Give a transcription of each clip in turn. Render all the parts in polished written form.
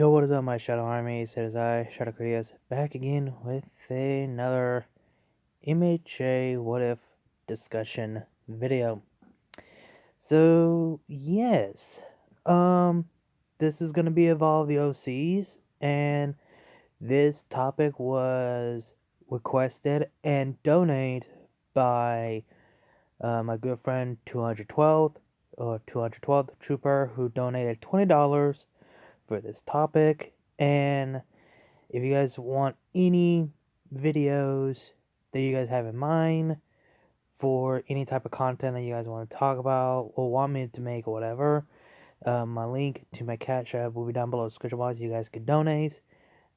Yo, what is up, my Shadow Army? Says I, Shadow Critias, back again with another MHA What If discussion video. So, yes, this is gonna be about the OCs, and this topic was requested and donated by my good friend 212th Trooper, who donated $20 for this topic. And if you guys want any videos that you guys have in mind for any type of content that you guys want to talk about or want me to make or whatever, my link to my Cash App will be down below the description box. You guys can donate.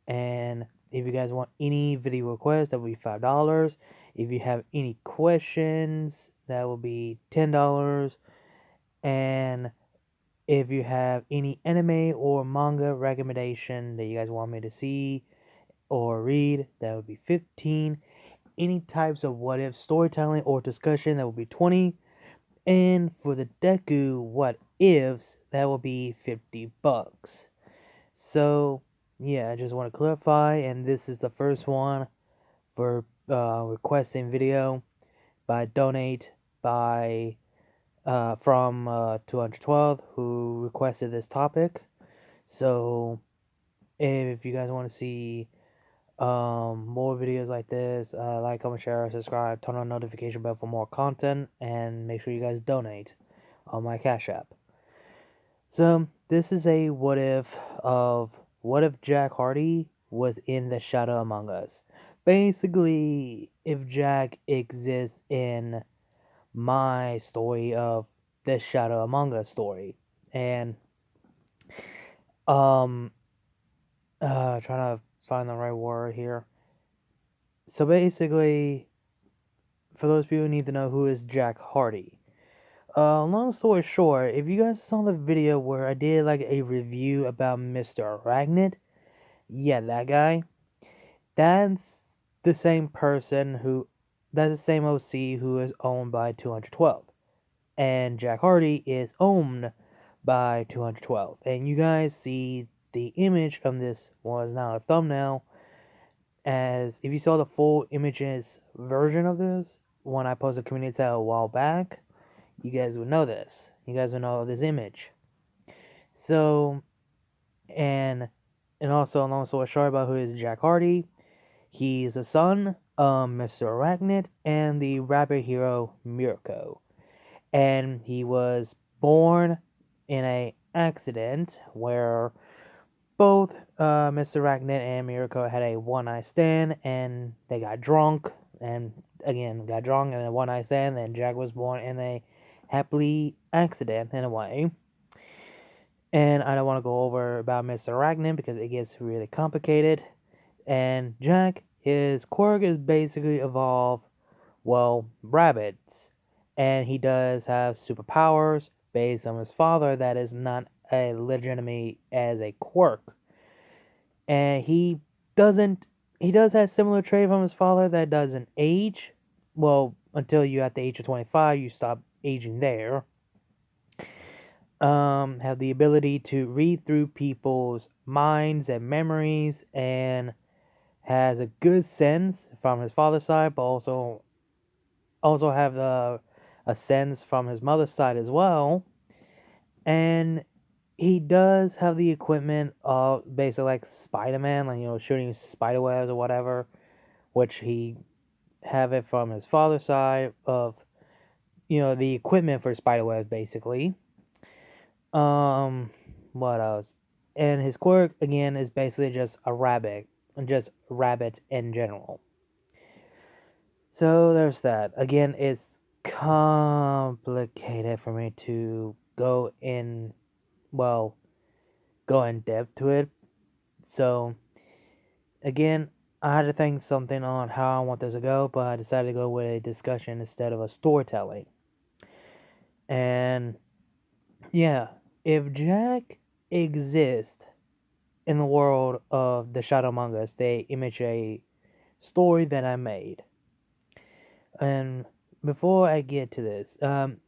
And if you guys want any video requests, that will be $5. If you have any questions, that will be $10. And if you have any anime or manga recommendation that you guys want me to see or read, that would be 15. Any types of what if storytelling or discussion, that would be 20. And for the Deku what ifs, that will be $50. So yeah, I just want to clarify, and this is the first one for requesting video by donate by from 212, who requested this topic. So if you guys want to see more videos like this, like, comment, share, subscribe, turn on notification bell for more content, and make sure you guys donate on my Cash App. So this is a what if of what if Jack Hardy was in the Shadow Among Us. Basically, if Jack exists in my story of the Shadow Among Us story. And trying to find the right word here. So basically, for those people who need to know, who is Jack Hardy. Long story short, if you guys saw the video where I did like a review about Mr. Arachnid, yeah, that guy, that's the same person that's the same OC who is owned by 212. And Jack Hardy is owned by 212. And you guys see the image from this was now a thumbnail, as if you saw the full images version of this when I posted a community tab a while back, you guys would know this. You guys would know this image. So, and also, long story short about who is Jack Hardy. He's the son of Mr. Arachnid and the rabbit hero Mirko. And he was born in an accident where both Mr. Arachnid and Mirko had a one-night stand, and they got drunk, and again got drunk in a one-night stand, and Jack was born in a happily accident in a way. And I don't want to go over about Mr. Arachnid because it gets really complicated. And Jack, his quirk is basically evolve, well, rabbits. And he does have superpowers based on his father that is not a legitimate as a quirk. And he does have similar trait from his father that doesn't age. Well, until you at the age of 25, you stop aging there. Have the ability to read through people's minds and memories, and has a good sense from his father's side, but also have a sense from his mother's side as well. And he does have the equipment of basically like Spider-Man, like, shooting spider webs or whatever, which he have it from his father's side of, the equipment for spider webs basically. What else? And his quirk again is basically just a rabbit, and just rabbits in general. So there's that. Again, it's complicated for me to go in depth to it. So again, I had to think something on how I want this to go, but I decided to go with a discussion instead of a storytelling. And yeah, if Jack exists in the world of the Shadow Among Us, the MHA story that I made. And before I get to this,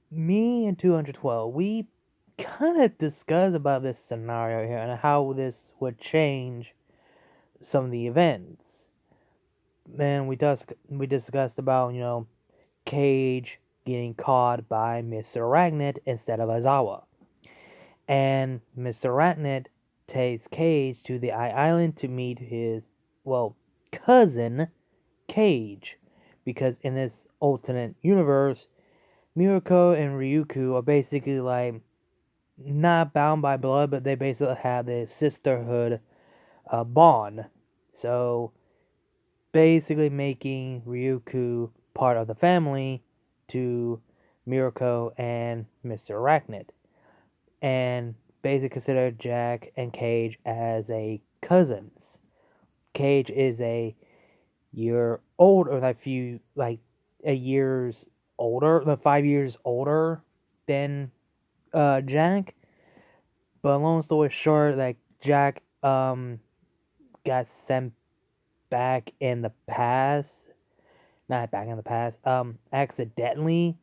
me and 212, we kind of discussed about this scenario here and how this would change some of the events. And we discussed about, Cage getting caught by Mr. Arachnid instead of Aizawa. And Mr. Arachnid takes Cage to the Island to meet his, cousin, Cage. Because in this alternate universe, Mirko and Ryuko are basically like not bound by blood, but they basically have this sisterhood bond. So basically making Ryuko part of the family to Mirko and Mr. Arachnid. And basically consider Jack and Cage as a cousins. Cage is a year old, or a years older, 5 years older than Jack. But long story short, like Jack got sent back in the past, not back in the past, accidentally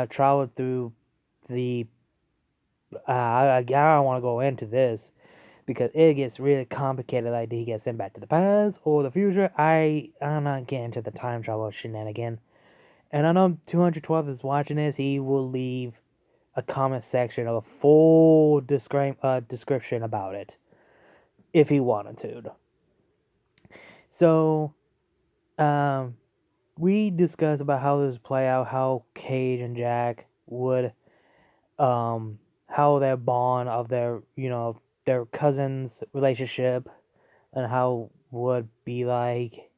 traveled through the. I don't want to go into this because it gets really complicated. Like, did he get sent back to the past or the future? I'm not getting into the time travel shenanigan. And I know 212 is watching this. He will leave a comment section of a full description about it if he wanted to. So, we discussed about how this would play out, how Cage and Jack would, how their bond of their cousins relationship and how would be like.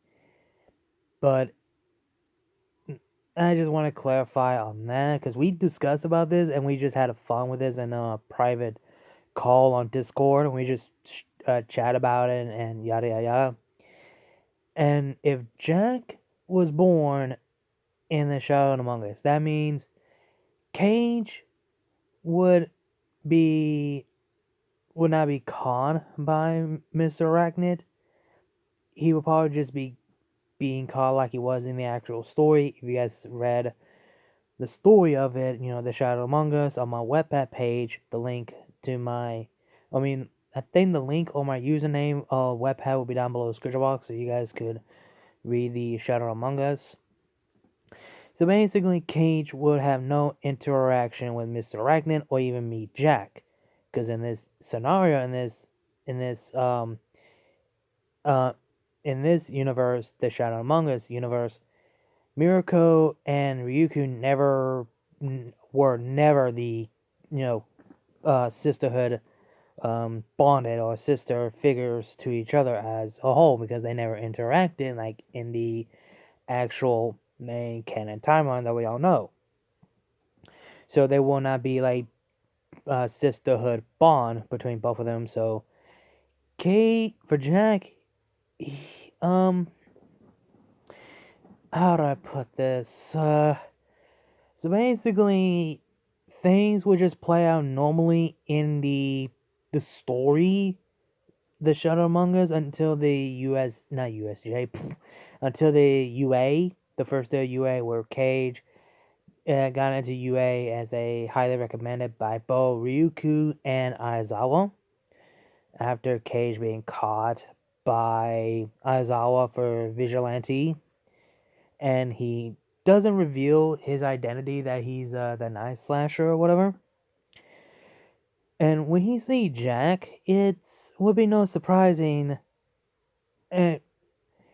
But I just want to clarify on that because we discussed about this and we just had a fun with this in a private call on Discord and we just chat about it and yada yada yada. And if Jack was born in the Shadow Among Us, that means Cage would not be caught by Mr. Arachnid. He would probably just be being caught like he was in the actual story. If you guys read the story of it, The Shadow Among Us on my Wattpad page, the link to I think the link or my username of Wattpad will be down below the description box so you guys could read the Shadow Among Us. So basically, Cage would have no interaction with Mr. Arachnid or even meet Jack, because in this scenario, in this universe, the Shadow Among Us universe, Mirko and Ryuko were never the sisterhood bonded or sister figures to each other as a whole because they never interacted like in the actual main canon timeline that we all know. So there will not be like a sisterhood bond between both of them. So for Jack, how do I put this? So basically, things would just play out normally in the story, The Shadow Among Us, until the not USJ, until the UA, the first day of UA, where Cage got into UA as a highly recommended by both Ryuko and Aizawa. After Cage being caught by Aizawa for vigilante, and he doesn't reveal his identity that he's the Night Slasher or whatever. And when he see Jack, it would be no surprising.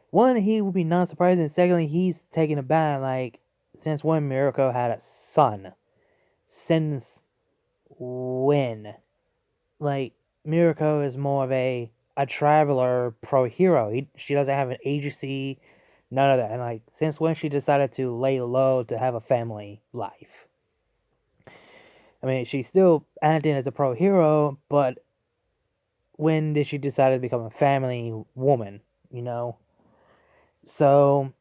One, he would be not surprising. Secondly, he's taken aback. Like, since when Mirko had a son? Since when? Like, Mirko is more of a traveler pro hero. She doesn't have an agency, none of that. And like, since when she decided to lay low to have a family life? I mean, she's still acting as a pro hero, but when did she decide to become a family woman? So,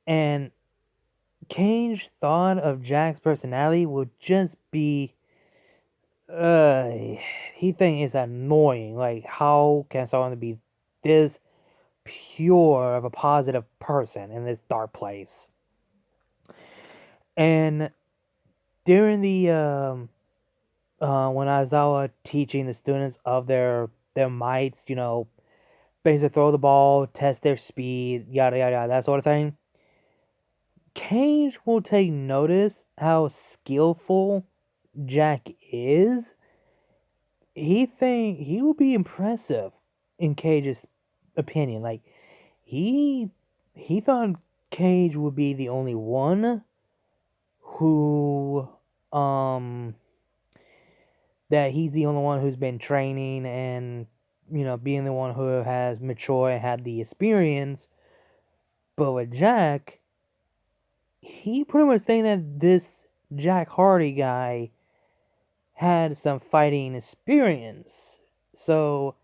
and Cage thought of Jack's personality would just be, he thinks it's annoying. Like, how can someone be this pure of a positive person in this dark place? And during the when Aizawa teaching the students of their mights, basically throw the ball, test their speed, yada yada yada, that sort of thing. Cage will take notice how skillful Jack is. He will be impressive in Cage's opinion. Like he he thought Cage would be the only one who that he's the only one who's been training and being the one who has matured and had the experience. But with Jack, he pretty much saying that this Jack Hardy guy had some fighting experience. So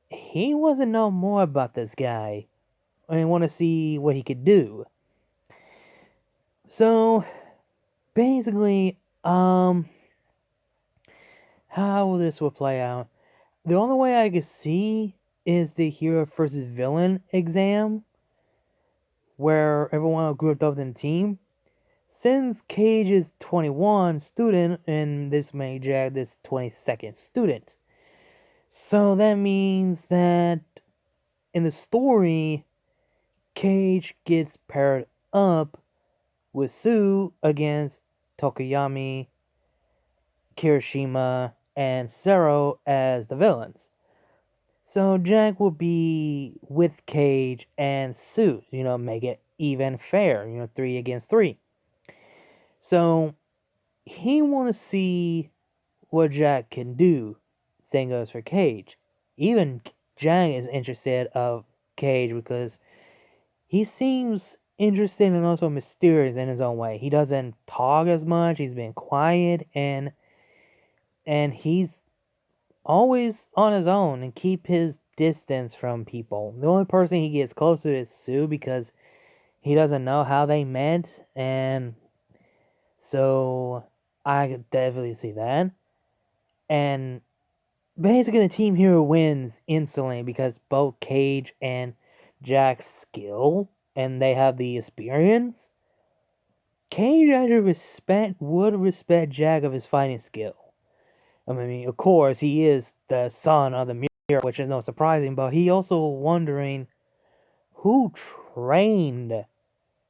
he wants to know more about this guy and want to see what he could do. So basically, how this will play out. The only way I could see is the hero versus villain exam, where everyone will group up in a team. Since Cage is 21 student and this may Jack this 22nd student. So that means that in the story, Cage gets paired up with Sue against Tokoyami, Kirishima, and Sero as the villains. So Jack will be with Cage and Sue, make it even fair, 3 against 3. So he want to see what Jack can do. Same goes for Cage. Even Jack is interested of Cage because he seems interesting and also mysterious in his own way. He doesn't talk as much. He's been quiet and he's always on his own and keep his distance from people. The only person he gets close to is Sue because he doesn't know how they met, and so I could definitely see that. And basically the team hero wins instantly because both Cage and Jack's skill and they have the experience. Cage actually would respect Jack of his fighting skill. I mean, of course, he is the son of the mirror, which is no surprising, but he also wondering who trained,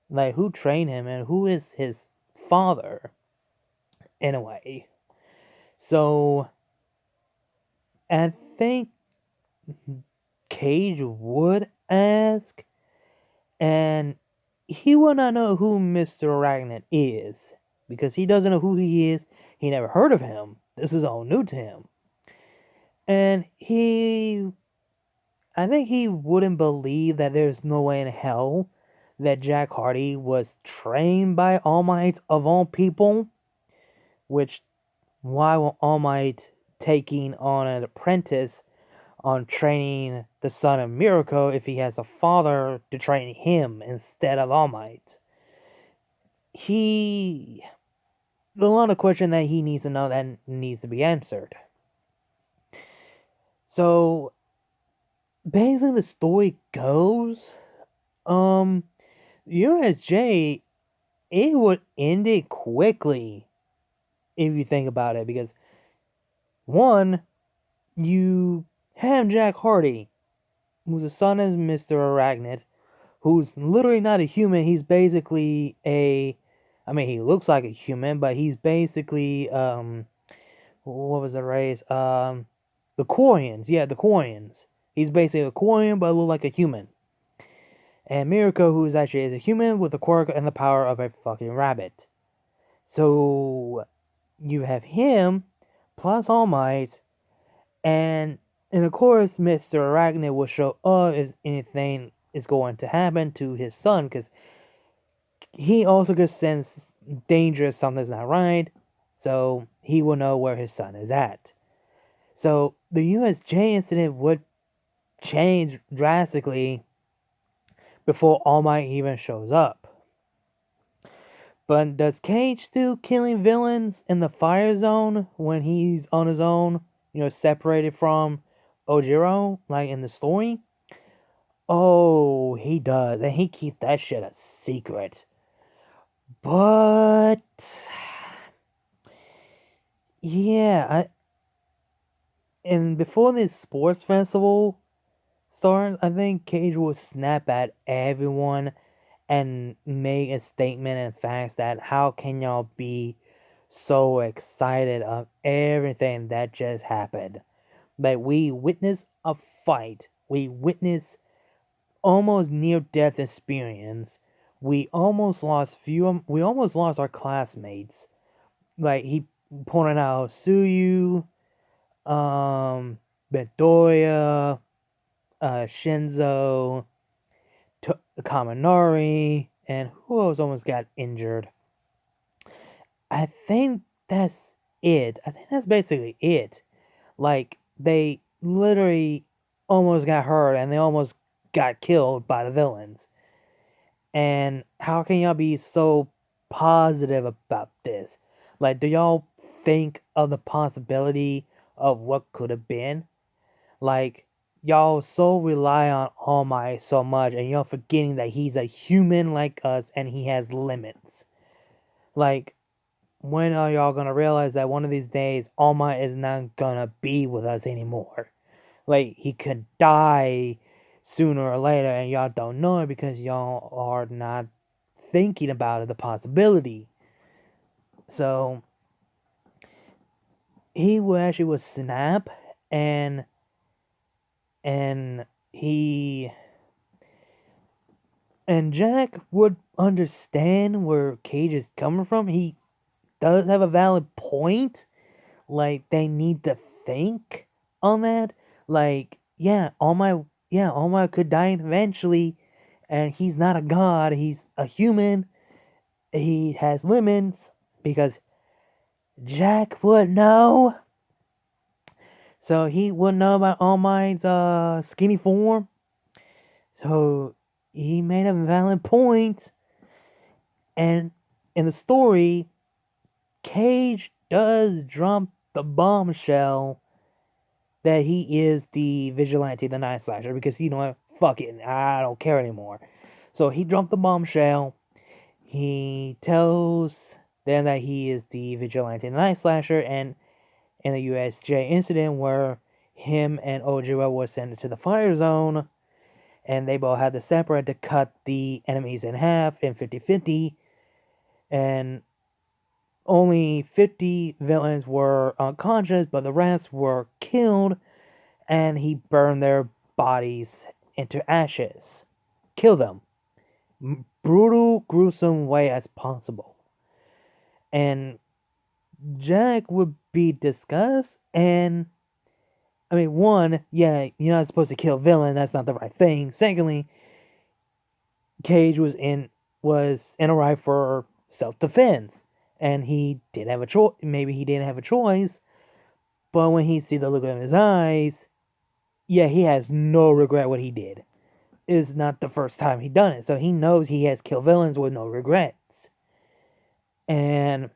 who trained him and who is his father, in a way. So, I think Cage would ask, and he would not know who Mr. Arachnid is, because he doesn't know who he is, he never heard of him, this is all new to him. And I think he wouldn't believe that there's no way in hell that Jack Hardy was trained by All Might of all people. Which, why will All Might taking on an apprentice on training the son of Miracle if he has a father to train him instead of All Might? There's a lot of questions that he needs to know that needs to be answered. So basically the story goes, USJ, it would end it quickly if you think about it, because one, you have Jack Hardy, who's the son of Mr. Arachnid, who's literally not a human. He's basically he looks like a human, but he's basically what was the race? The Quarians. Yeah, the Quarians. He's basically a Quarian, but look like a human. And Mirko, who's actually is a human with the quirk and the power of a fucking rabbit. So you have him plus All Might, and of course Mr. Arachnid will show up if anything is going to happen to his son, because he also could sense danger, something's not right, so he will know where his son is at. So the USJ incident would change drastically before All Might even shows up. But does Cage still killing villains in the fire zone when he's on his own, separated from Ojiro, like in the story? Oh, he does, and he keeps that shit a secret. But Yeah, and before this sports festival starts, I think Cage will snap at everyone and make a statement and facts that how can y'all be so excited of everything that just happened? Like we witnessed a fight, we witnessed almost near death experience. We almost lost our classmates. Like he pointed out Suyu, Bedoya, Shinzo, Kaminari, and who else almost got injured? I think that's it. I think that's basically it. Like they literally almost got hurt and they almost got killed by the villains. And how can y'all be so positive about this? Like, do y'all think of the possibility of what could have been? Like, y'all so rely on All Might so much, and y'all forgetting that he's a human like us and he has limits. Like, when are y'all gonna realize that one of these days All Might is not gonna be with us anymore? Like, he could die sooner or later, and y'all don't know it because y'all are not thinking about it, the possibility. So he would actually would snap, and and he and Jack would understand where Cage is coming from. He does have a valid point. Like they need to think on that. Like All Might could die eventually, and he's not a god. He's a human. He has limits because Jack would know. So he would know about All Might's skinny form. So he made a valid point. And in the story, Cage does drop the bombshell that he is the vigilante, the Night Slasher, because you know what? Fuck it, I don't care anymore. So he dropped the bombshell. He tells them that he is the vigilante, the Night Slasher, and in the USJ incident where him and Ojiro were sent to the fire zone, and they both had to separate to cut the enemies in half in 50-50, and only 50 villains were unconscious, but the rest were killed, and he burned their bodies into ashes. Kill them. Brutal, gruesome way as possible. And Jack would be discussed, and I mean, one, yeah, you're not supposed to kill villain. That's not the right thing. Secondly, Cage was in a right for self defense, and he didn't have a choice. Maybe he didn't have a choice, but when he see the look in his eyes, yeah, he has no regret what he did. It's not the first time he done it, so he knows he has killed villains with no regrets, and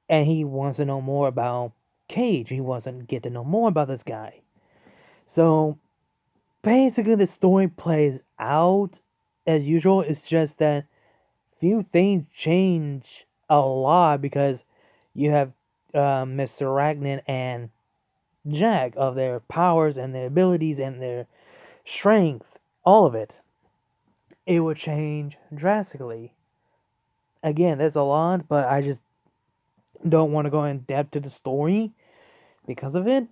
he wants to know more about Cage. He wants to get to know more about this guy. So basically, the story plays out as usual. It's just that few things change a lot because you have Mr. Ragnan and Jack of their powers and their abilities and their strength, all of it. It would change drastically. Again, there's a lot, but I just don't want to go in depth to the story because of it.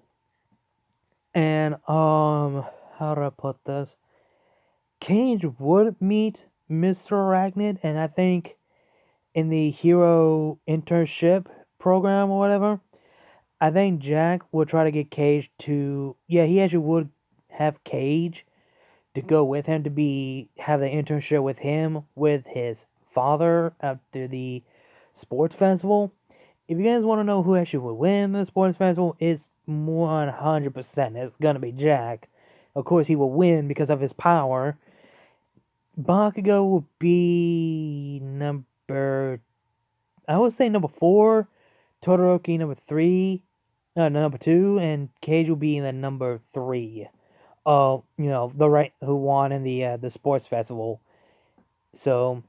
And how do I put this? Cage would meet Mr. Arachnid, and I think in the hero internship program or whatever, I think Jack would try to get Cage to, yeah, he actually would have Cage to go with him to have the internship with him with his father after the sports festival. If you guys want to know who actually would win the sports festival, it's 100%. It's gonna be Jack. Of course, he will win because of his power. Bakugo will be I would say number 4, Todoroki number 3, number 2, and Cage will be in the number 3. The right who won in the sports festival. So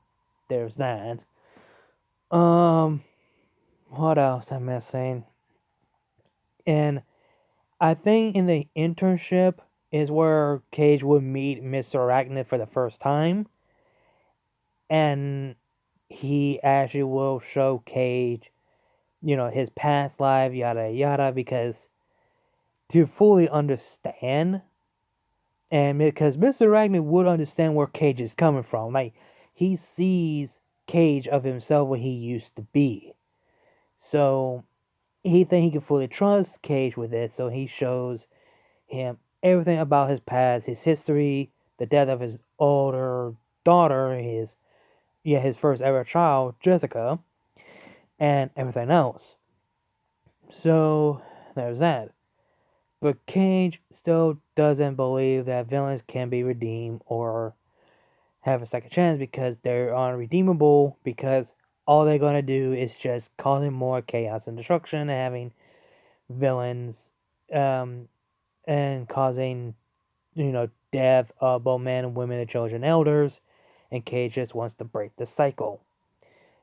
there's that. Um, What else am I missing? And I think in the internship is where Cage would meet Mr. Arachnid for the first time, and he actually will show Cage, his past life, yada yada, because to fully understand, and because Mr. Arachnid would understand where Cage is coming from. Like, he sees Cage of himself what he used to be. So he think he can fully trust Cage with it, so he shows him everything about his past, his history, the death of his older daughter, his first ever child, Jessica, and everything else. So there's that. But Cage still doesn't believe that villains can be redeemed or have a second chance because they're unredeemable, because all they're gonna do is just causing more chaos and destruction and having villains, um, and causing death of both men, women, and children, elders. And Cage just wants to break the cycle.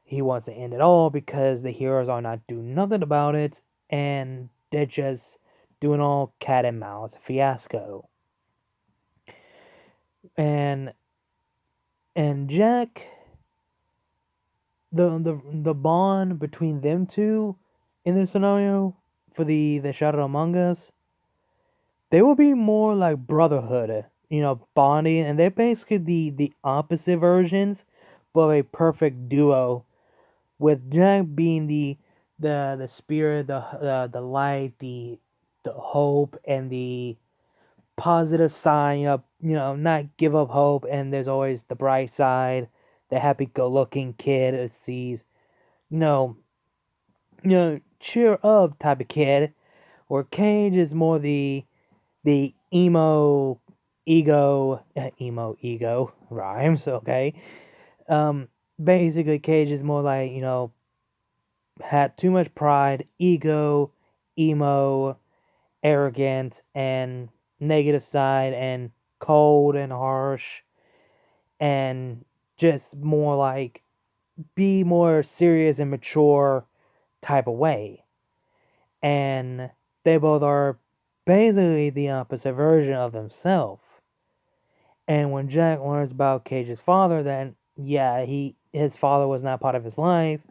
He wants to end it all because the heroes are not doing nothing about it, and they're just doing all cat and mouse fiasco. And Jack, the bond between them two in this scenario for the Shadow Among Us, they will be more like brotherhood, bonding, and they're basically the opposite versions, but a perfect duo. With Jack being the spirit, the light, the hope, and the positive side. Not give up hope, and there's always the bright side. The happy-go-lucky kid that sees, you know, cheer up type of kid. Where Cage is more the emo ego rhymes, okay. Basically Cage is more like, had too much pride, ego, emo, arrogant, and negative side, and cold and harsh, and just more like be more serious and mature type of way. And they both are basically the opposite version of themselves. And when Jack learns about Cage's father, then yeah, his father was not part of his life.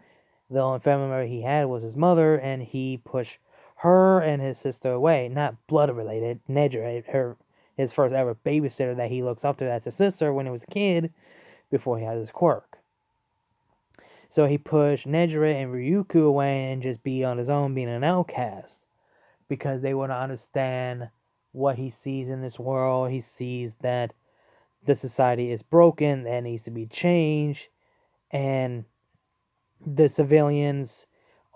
The only family member he had was his mother, and he pushed her and his sister away. Not blood related. Nedra, his first ever babysitter that he looks up to as his sister when he was a kid, before he had his quirk. So he pushed Nedra and Ryuku away and just be on his own, being an outcast, because they want to understand what he sees in this world. He sees that the society is broken, that needs to be changed, and the civilians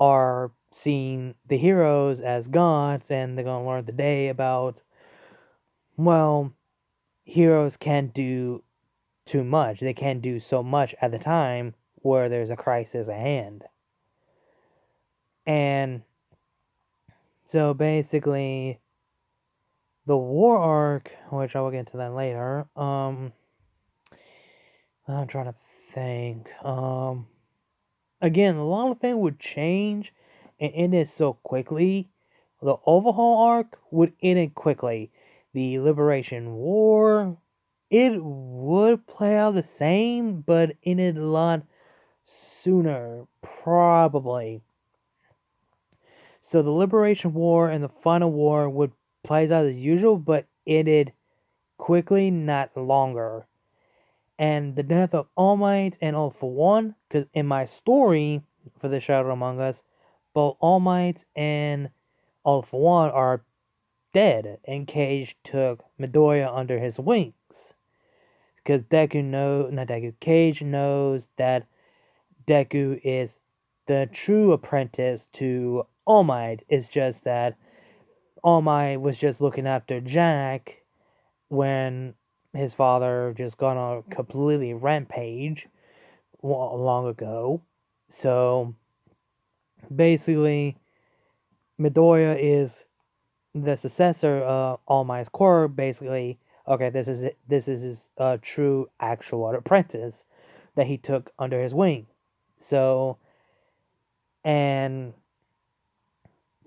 are seeing the heroes as gods, and they're going to learn today about, well, heroes can't do too much. They can't do so much at the time where there's a crisis at hand. And so basically, the war arc, which I will get into that later, I'm trying to think. Again, a lot of things would change and end it so quickly. The overhaul arc would end it quickly. The Liberation War, it would play out the same, but ended a lot sooner, probably. So the Liberation War and the Final War would play out as usual, but ended quickly, not longer. And the death of All Might and All for One, because in my story for the Shadow Among Us, both All Might and All for One are dead, and Cage took Midoriya under his wings. Because Cage knows that Deku is the true apprentice to All Might. It's just that All Might was just looking after Jack when his father just gone on a completely rampage long ago. So basically, Midoriya is the successor of All Might's core. Basically, okay, this is his true actual apprentice that he took under his wing. So And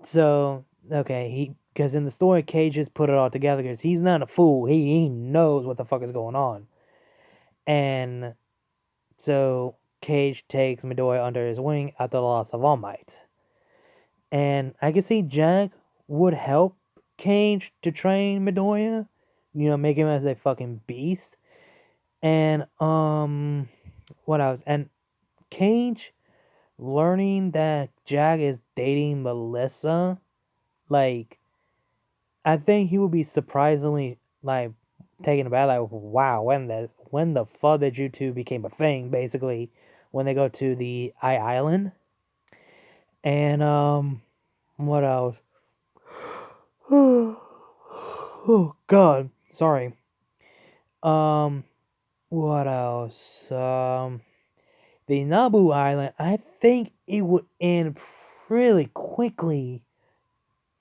so, okay, because in the story, Cage just put it all together because he's not a fool. He knows what the fuck is going on. And so, Cage takes Midoriya under his wing after the loss of All Might. And I can see Jack would help Cage to train Midoriya, make him as a fucking beast. And, what else? And Cage learning that Jack is dating Melissa, like, I think he would be surprisingly like taken aback, like, wow, when the fuck did you two became a thing, basically, when they go to the Island. And what else? Oh God, sorry. Um, what else? The Nabu Island. I think it would end pretty quickly.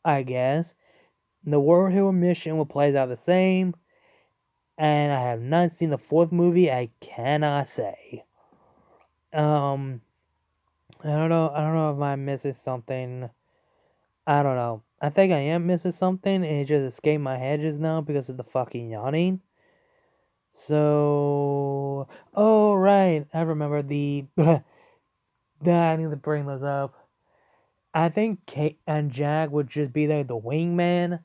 I guess the World Hero mission will play out the same. And I have not seen the fourth movie. I cannot say. Um, I don't know. I don't know if I'm missing something. I don't know. I think I am missing something, and it just escaped my head just now because of the fucking yawning. So, oh right, I remember the. I need to bring this up. I think Kate and Jack would just be there, the wingman,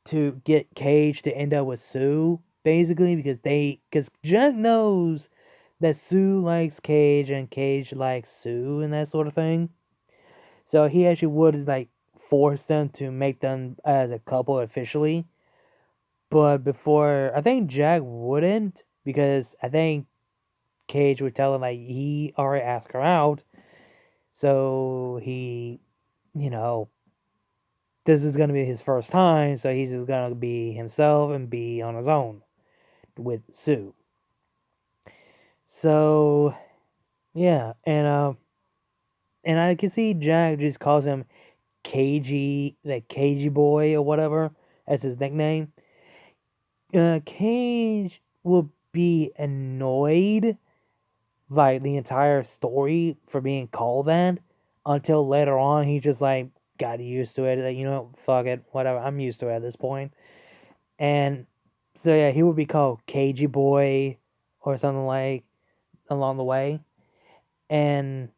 to get Cage to end up with Sue, basically, because Jack knows that Sue likes Cage and Cage likes Sue and that sort of thing. So he actually would like force them to make them as a couple officially. But before, I think Jack wouldn't, because I think Cage would tell him like he already asked her out. So he, you know, this is gonna be his first time, so he's just gonna be himself and be on his own with Sue. So yeah, and I can see Jack just calls him Cagey, like Cagey Boy or whatever as his nickname. Cage will be annoyed by the entire story for being called that until later on he just like got used to it. Like, fuck it, whatever. I'm used to it at this point. And so yeah, he would be called Cagey Boy or something like along the way. And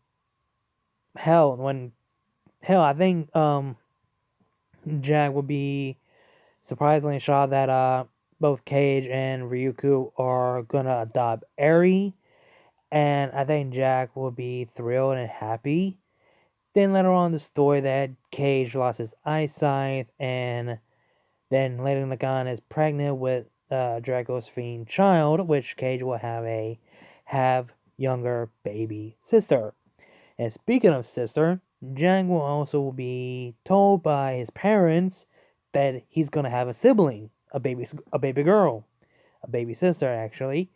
I think Jack would be surprisingly shocked that both Cage and Ryuko are gonna adopt Eri, and I think Jack will be thrilled and happy. Then later on in the story that Cage lost his eyesight, and then later Lagan is pregnant with Draco's fiend child, which Cage will have younger baby sister. And speaking of sister, Jack will also be told by his parents that he's gonna have a sibling, a baby girl, a baby sister actually.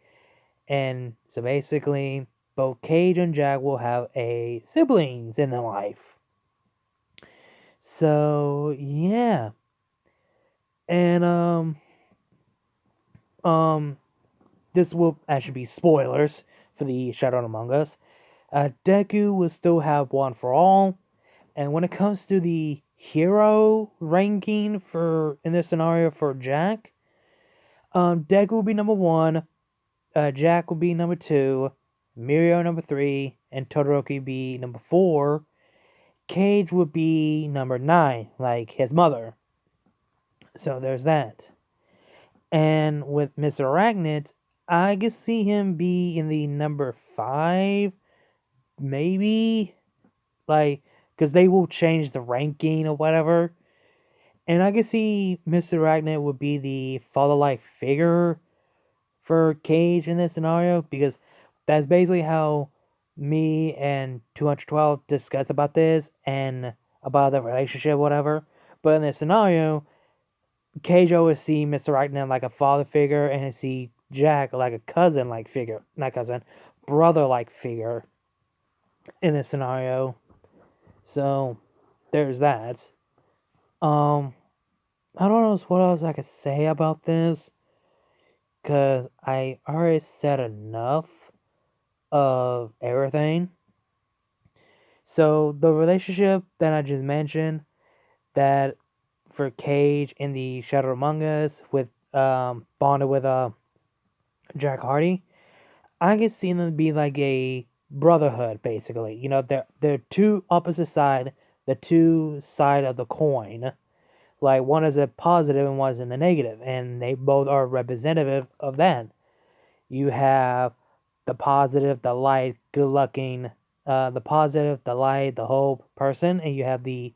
And so basically, both Cage and Jack will have a siblings in their life. So yeah, and um, this will actually be spoilers for the Shadow Among Us. Deku will still have one for all, and when it comes to the hero ranking for in this scenario for Jack, Deku will be number one, Jack will be number two, Mirio number three, and Todoroki be number four. Cage would be number nine, like his mother. So there's that. And with Mr. Arachnid, I could see him be in the number five, maybe, like, because they will change the ranking or whatever. And I can see Mr. Arachnid would be the father-like figure for Cage in this scenario, because that's basically how me and 212 discuss about this and about the relationship, whatever. But in this scenario, Cage always see Mr. Arachnid like a father figure, and I see Jack like a cousin-like figure, not cousin, brother-like figure in this scenario. So there's that. I don't know what else I could say about this, because I already said enough of everything. So the relationship that I just mentioned, that for Cage in the Shadow Among Us with bonded with Jack Hardy, I can see them be like a brotherhood, basically. You know, they're two opposite side, the two side of the coin. Like one is a positive and one is in the negative, and they both are representative of that. You have the positive, the light, good looking, the positive, the light, the hope person, and you have the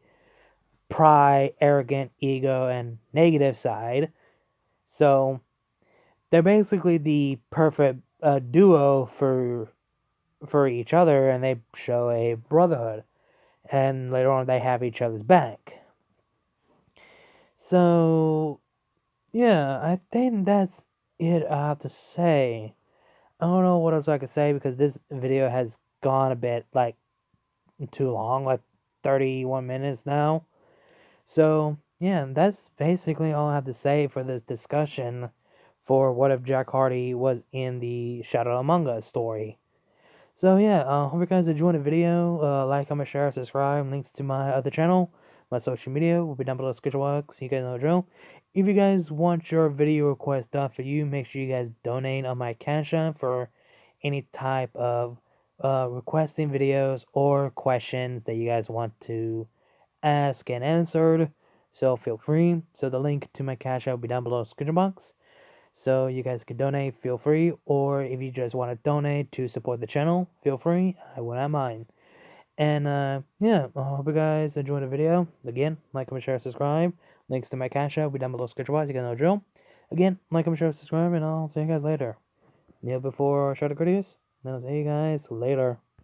pride, arrogant, ego, and negative side. So they're basically the perfect duo for each other, and they show a brotherhood. And later on, they have each other's back. So yeah, I think that's it. I have to say. I don't know what else I could say because this video has gone a bit like too long, like 31 minutes now. So yeah, that's basically all I have to say for this discussion for what if Jack Hardy was in the Shadow Among Us story. So yeah, hope you guys enjoyed the video. Like, comment, share, subscribe. Links to my other channel, my social media will be down below the description box. So you guys know the drill. If you guys want your video request done for you, make sure you guys donate on my Cash App for any type of requesting videos or questions that you guys want to ask and answered. So feel free. So the link to my Cash App will be down below the description box. So you guys can donate, feel free, or if you just want to donate to support the channel, feel free, I wouldn't mind. And yeah, I hope you guys enjoyed the video. Again, like, comment, share, subscribe. Links to my Cash App will be down below description box, you guys know the drill. Again, like, comment, share, subscribe, and I'll see you guys later. Kneel before Shadow Critias, and I'll see you guys later.